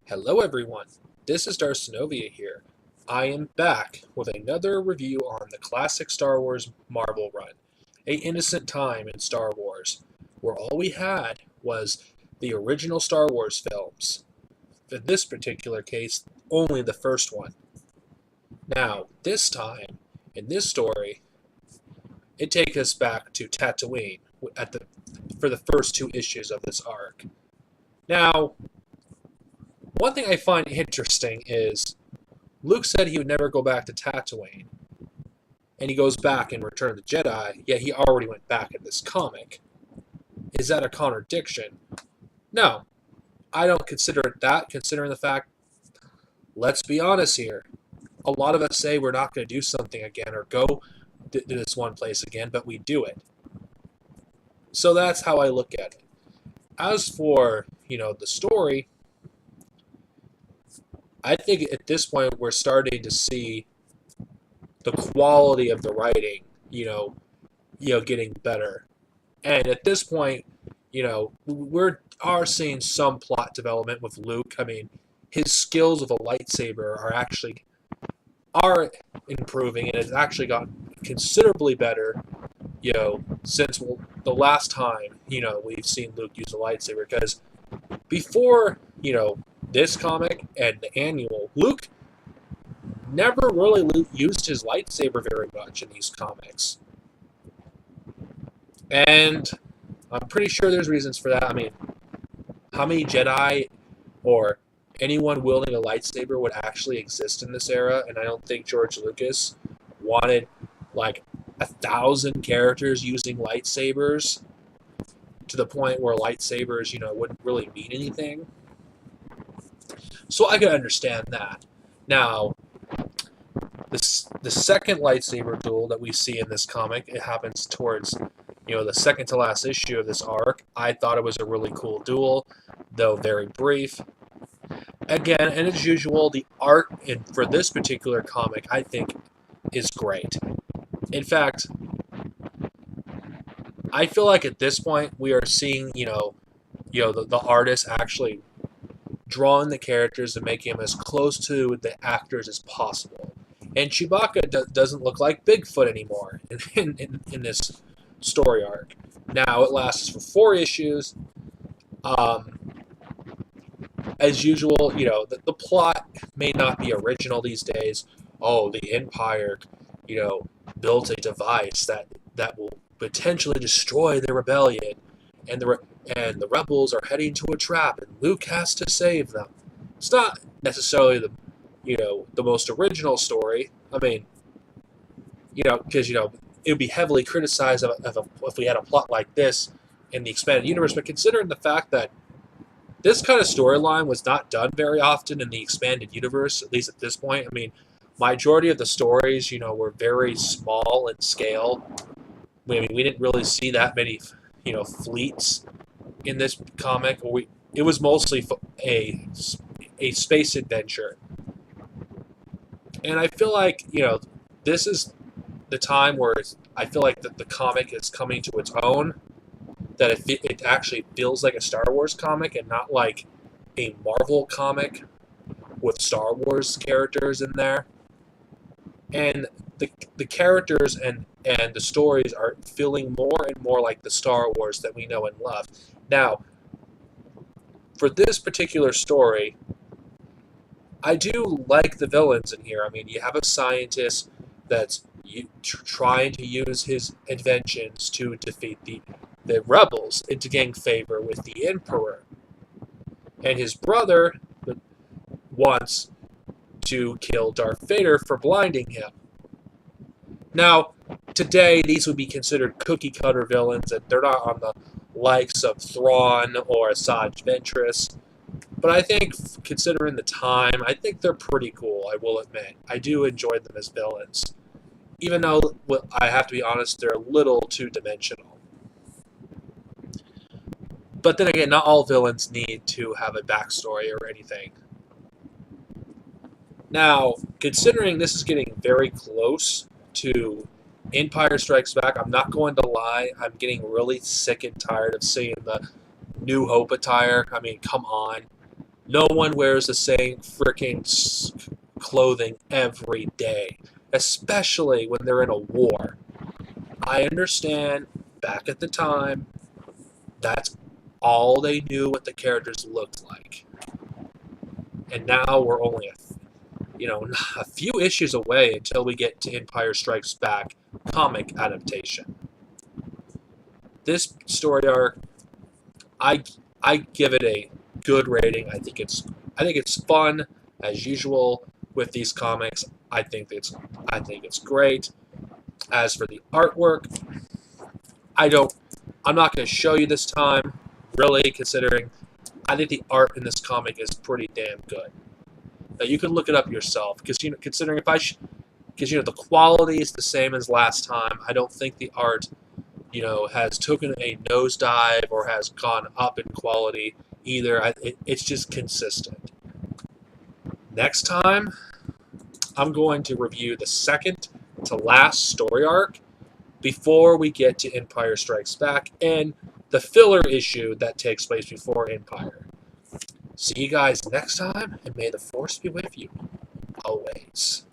Hello everyone, this is Darcinovia here. I am back with another review on the classic Star Wars Marvel run, A Innocent Time in Star Wars, where all we had was the original Star Wars films. In this particular case, only the first one. Now, this time, in this story, it takes us back to Tatooine for the first two issues of this arc. Now, one thing I find interesting is Luke said he would never go back to Tatooine, and he goes back in Return of the Jedi, yet he already went back in this comic. Is that a contradiction? No, I don't consider it that, considering the fact, let's be honest here, a lot of us say we're not going to do something again or go to this one place again, but we do it. So that's how I look at it. As for, the story, I think at this point we're starting to see the quality of the writing, getting better. And at this point, we are seeing some plot development with Luke. I mean, his skills with a lightsaber are improving, and it's actually gotten considerably better, since the last time, we've seen Luke use a lightsaber. Because before, this comic and the annual, Luke never really used his lightsaber very much in these comics. And I'm pretty sure there's reasons for that. I mean, how many Jedi or anyone wielding a lightsaber would actually exist in this era? And I don't think George Lucas wanted like 1,000 characters using lightsabers to the point where lightsabers, wouldn't really mean anything. So I can understand that. Now, the second lightsaber duel that we see in this comic, it happens towards the second to last issue of this arc. I thought it was a really cool duel, though very brief. Again, and as usual, the art for this particular comic, I think, is great. In fact, I feel like at this point we are seeing, the artist actually drawing the characters and making them as close to the actors as possible. And Chewbacca doesn't look like Bigfoot anymore in this story arc. Now, it lasts for 4 issues. As usual, the plot may not be original these days. Oh, the Empire, built a device that will potentially destroy the rebellion, and the rebels are heading to a trap, and Luke has to save them. It's not necessarily the most original story. I mean, because it would be heavily criticized if we had a plot like this in the expanded universe. But considering the fact that this kind of storyline was not done very often in the expanded universe, at least at this point. I mean, majority of the stories, were very small in scale. I mean, we didn't really see that many, fleets in this comic. It was mostly a space adventure. And I feel like, this is the time where I feel like the comic is coming to its own. That it actually feels like a Star Wars comic and not like a Marvel comic with Star Wars characters in there. And the characters and the stories are feeling more and more like the Star Wars that we know and love. Now, for this particular story, I do like the villains in here. I mean, you have a scientist that's trying to use his inventions to defeat the rebels and to gain favor with the Emperor. And his brother wants to kill Darth Vader for blinding him. Now, today, these would be considered cookie-cutter villains, and they're not on the likes of Thrawn or Asajj Ventress. But I think, considering the time, I think they're pretty cool, I will admit. I do enjoy them as villains. Even though, I have to be honest, they're a little two-dimensional. But then again, not all villains need to have a backstory or anything. Now, considering this is getting very close to Empire Strikes Back, I'm not going to lie, I'm getting really sick and tired of seeing the New Hope attire. I mean, come on. No one wears the same freaking clothing every day, especially when they're in a war. I understand back at the time, that's all they knew what the characters looked like. And now we're only a few issues away until we get to Empire Strikes Back comic adaptation. This story arc, I I give it a good rating. I think it's fun as usual with these comics. I think it's great. As for the artwork, I don't I'm not going to show you this time, really, considering I think the art in this comic is pretty damn good. Now, you can look it up yourself because considering if I because the quality is the same as last time. I don't think the art has taken a nosedive or has gone up in quality either. It's just consistent. Next time, I'm going to review the second to last story arc before we get to Empire Strikes Back and the filler issue that takes place before Empire. See you guys next time, and may the Force be with you always.